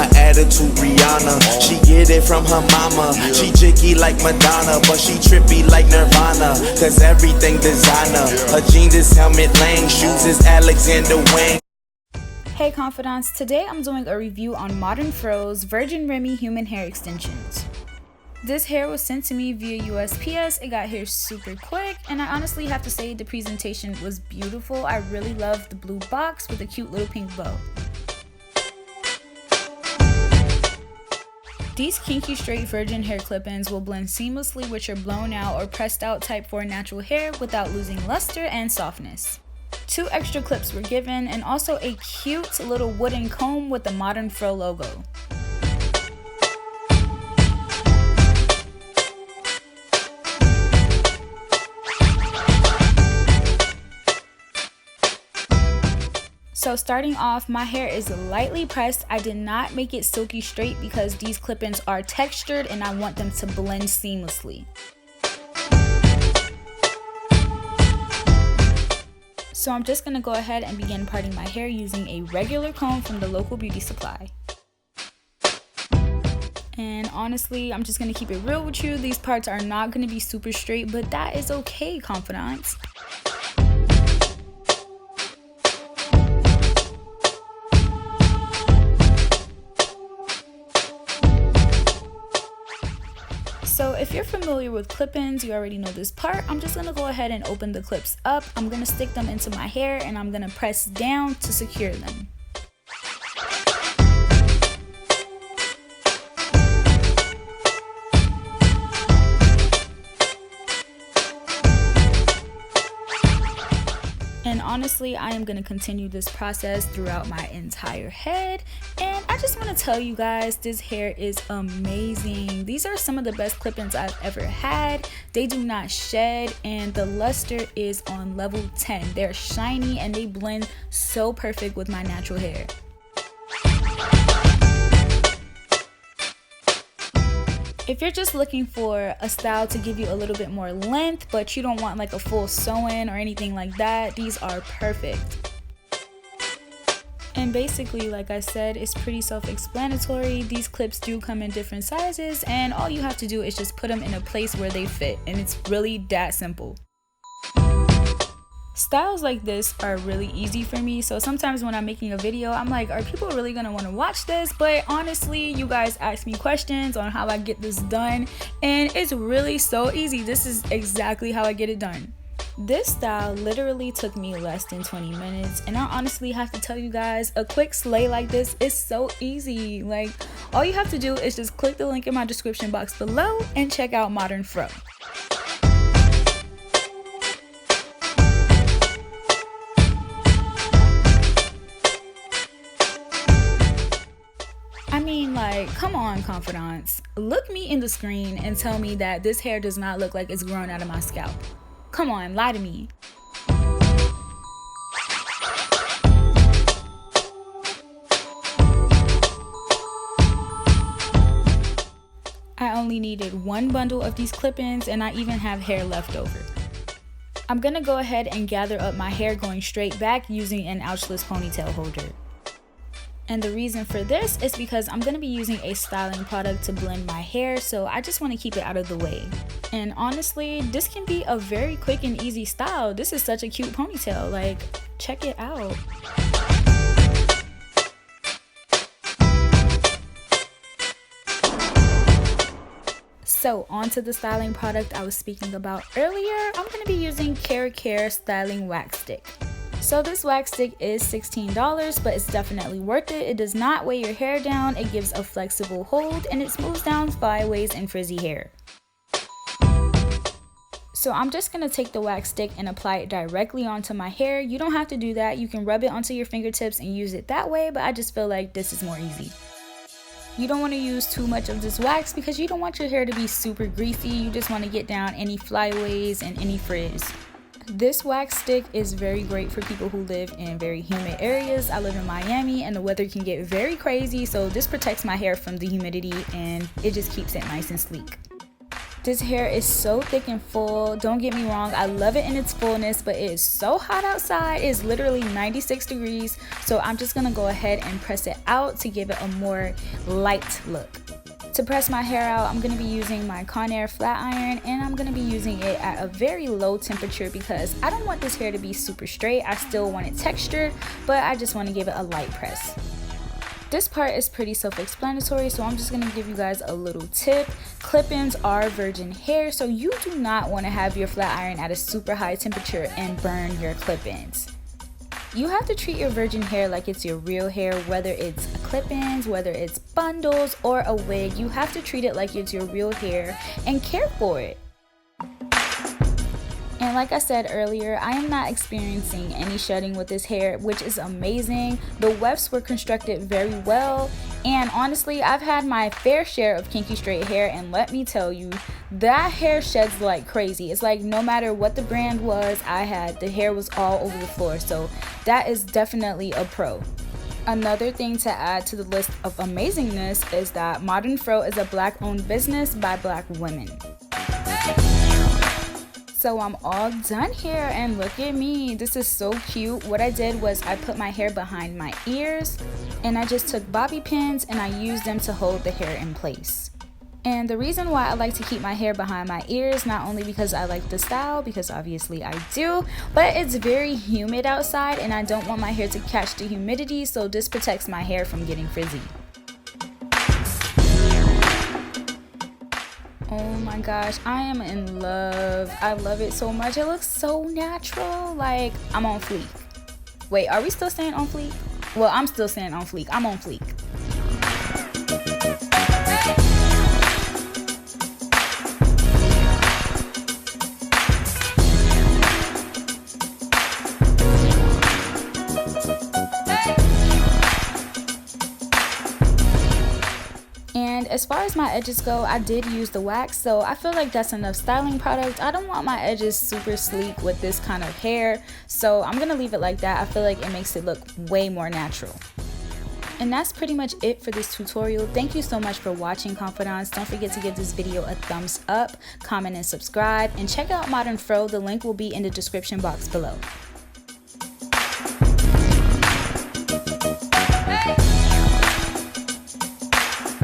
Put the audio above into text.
her attitude Rihanna. She get it from her mama. She jiggy like Madonna, but she trippy like Nirvana. Cause everything designer. Her jeans is Helmet Lang, shoes is Alexander Wang. Hey confidants, today I'm doing a review on Modern Fro's Virgin Remy Human Hair Extensions. This hair was sent to me via USPS. It got here super quick, and I honestly have to say the presentation was beautiful. I really loved the blue box with a cute little pink bow. These kinky straight virgin hair clip-ins will blend seamlessly with your blown out or pressed out type 4 natural hair without losing luster and softness. 2 extra clips were given, and also a cute little wooden comb with the Modern Fro logo. So starting off, my hair is lightly pressed. I did not make it silky straight because these clip-ins are textured and I want them to blend seamlessly. So I'm just going to go ahead and begin parting my hair using a regular comb from the local beauty supply. And honestly, I'm just going to keep it real with you. These parts are not going to be super straight, but that is okay, confidants. So if you're familiar with clip-ins, you already know this part. I'm just going to go ahead and open the clips up. I'm going to stick them into my hair and I'm going to press down to secure them. And honestly, I am going to continue this process throughout my entire head. And I just want to tell you guys, this hair is amazing. These are some of the best clip-ins I've ever had. They do not shed and the luster is on level 10. They're shiny and they blend so perfect with my natural hair. If you're just looking for a style to give you a little bit more length, but you don't want like a full sew-in or anything like that, these are perfect. And basically, like I said, it's pretty self-explanatory. These clips do come in different sizes, and all you have to do is just put them in a place where they fit, and it's really that simple. Styles like this are really easy for me, so sometimes when I'm making a video, I'm like, are people really gonna want to watch this? But honestly, you guys ask me questions on how I get this done, and it's really so easy. This is exactly how I get it done. This style literally took me less than 20 minutes, and I honestly have to tell you guys, a quick slay like this is so easy. Like, all you have to do is just click the link in my description box below and check out Modern Fro. I mean, like, come on, confidants. Look me in the screen and tell me that this hair does not look like it's grown out of my scalp. Come on, lie to me. I only needed 1 bundle of these clip-ins and I even have hair left over. I'm gonna go ahead and gather up my hair going straight back using an ouchless ponytail holder. And the reason for this is because I'm going to be using a styling product to blend my hair, so I just want to keep it out of the way. And honestly, this can be a very quick and easy style. This is such a cute ponytail, like, check it out. So onto the styling product I was speaking about earlier. I'm going to be using Care Styling Wax Stick. So this wax stick is $16, but it's definitely worth it. It does not weigh your hair down, it gives a flexible hold, and it smooths down flyaways and frizzy hair. So I'm just going to take the wax stick and apply it directly onto my hair. You don't have to do that. You can rub it onto your fingertips and use it that way, but I just feel like this is more easy. You don't want to use too much of this wax because you don't want your hair to be super greasy. You just want to get down any flyaways and any frizz. This wax stick is very great for people who live in very humid areas. I live in Miami and the weather can get very crazy, so this protects my hair from the humidity and it just keeps it nice and sleek. This hair is so thick and full. Don't get me wrong, I love it in its fullness, but it is so hot outside. It's literally 96 degrees. So I'm just gonna go ahead and press it out to give it a more light look. To press my hair out, I'm gonna be using my Conair flat iron, and I'm gonna be using it at a very low temperature because I don't want this hair to be super straight. I still want it textured, but I just wanna give it a light press. This part is pretty self-explanatory, so I'm just gonna give you guys a little tip. Clip-ins are virgin hair, so you do not wanna have your flat iron at a super high temperature and burn your clip-ins. You have to treat your virgin hair like it's your real hair, whether it's clip-ins, whether it's bundles, or a wig. You have to treat it like it's your real hair and care for it. And like I said earlier, I am not experiencing any shedding with this hair, which is amazing. The wefts were constructed very well, and honestly, I've had my fair share of kinky straight hair, and let me tell you, that hair sheds like crazy. It's like no matter what the brand was I had, the hair was all over the floor, so that is definitely a pro. Another thing to add to the list of amazingness is that Modern Fro is a Black-owned business by Black women. So I'm all done here, and look at me. This is so cute. What I did was I put my hair behind my ears, and I just took bobby pins and I used them to hold the hair in place. And the reason why I like to keep my hair behind my ears, not only because I like the style, because obviously I do, but it's very humid outside and I don't want my hair to catch the humidity, so this protects my hair from getting frizzy. Oh my gosh, I am in love. I love it so much. It looks so natural. Like, I'm on fleek. Wait, are we still saying on fleek? Well, I'm still saying on fleek. I'm on fleek. As far as my edges go, I did use the wax, so I feel like that's enough styling product. I don't want my edges super sleek with this kind of hair, so I'm gonna leave it like that. I feel like it makes it look way more natural. And that's pretty much it for this tutorial. Thank you so much for watching, confidants. Don't forget to give this video a thumbs up, comment and subscribe, and check out Modern Fro. The link will be in the description box below.